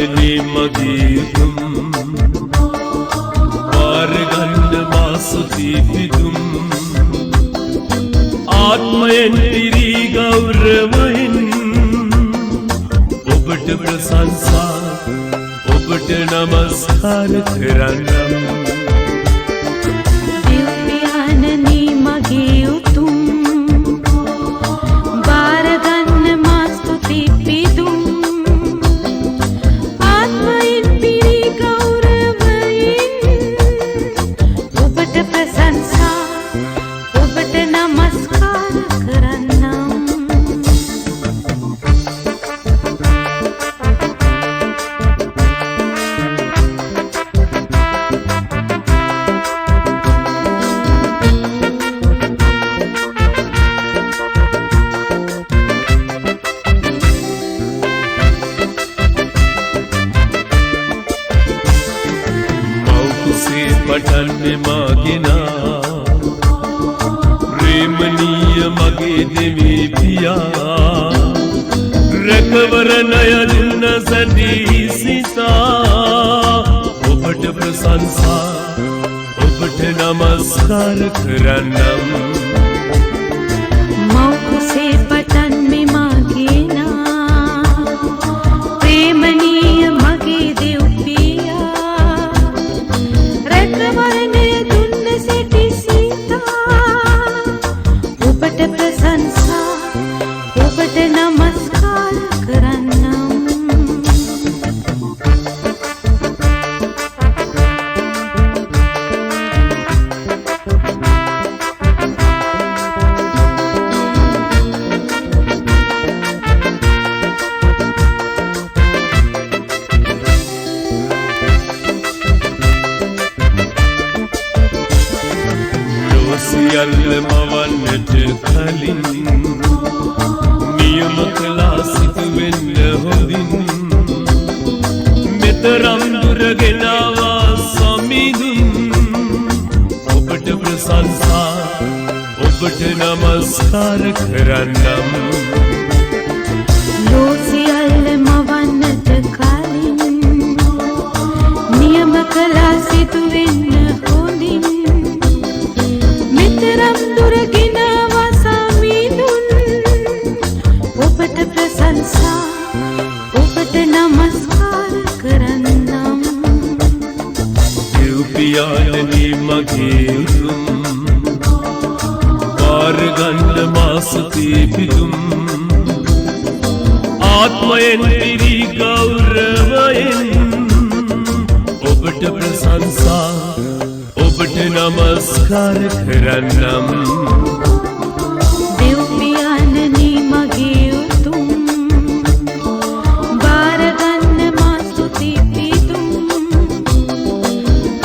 පියාණනේ මගේ උතුම් පාරගන්න මාසුති පිදුම් ආත්මයෙන් පිරි ගෞරවයෙන් ඔබට ප්‍රශංසා ඔබට නමස්කාර කරන්නම් පියාණනේ මගේ උතුම් බාරගන්න මා ස්තුති පිදුම් ආත්මයෙන් පිරි ගෞරවයෙන් ඔබට ප්‍රශංසා ඔබට නමස්කාර කරන්නම් පටන්නේ මාගෙනා ප්‍රේමනීය මගේ දෙවි පියා රැකවරණය දුන්න සැදී සිතා ඔබට ප්‍රශංසා ඔබට නමස්කාර කරන්නම් මව් කුසේ පටන්නේ මාගෙනා ප්‍රේමනීය මගේ දෙව් පියා රැකවරණය දුන්න සැදී සිතා ඔබට ප්‍රශංසා ඔබට නමස්කාර කරන්නම් සියල්ල මවන්නට කලින් නියම කළා සිතුවෙන්න හොඳින් මෙතරම් දුර ගෙනාවා සමිඳුන් ඔබට ප්‍රශංසා ඔබට නමස්කාර කරන්නම් ලෝ සියල්ල මවන්නට කලින් නියම කළා සිතුවෙන්න හොඳින් මෙතරම් දුර ගෙනාවා සමිඳුන් ඔබට ප්‍රශංසා ඔබට නමස්කාර කරන්නම් දෙව් පියාණනේ මගේ උතුම් පාරගන්න මා ස්තුති පිදුම් ආත්මයෙන් පිරි ගෞරවයෙන් ඔබට ප්‍රශංසා ඔබට නමස්කාර කරන්නම් දෙව් පියාණනේ මගේ උතුම් බාරගන්න මා ස්තුති පිදුම්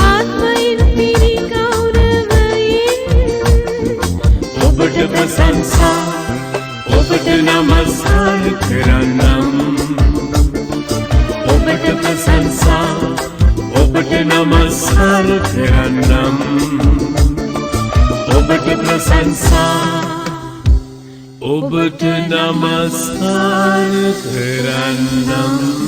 ආත්මයෙන් පිරි ගෞරවයෙන් ඔබට ප්‍රශංසා ඔබට නමස්කාර කරන්නම් ඔබට ප්‍රශංසා ඔබට නමස්කාර කරන්නම් ඔබට ප්‍රශංසා ඔබට නමස්කාර කරන්නම්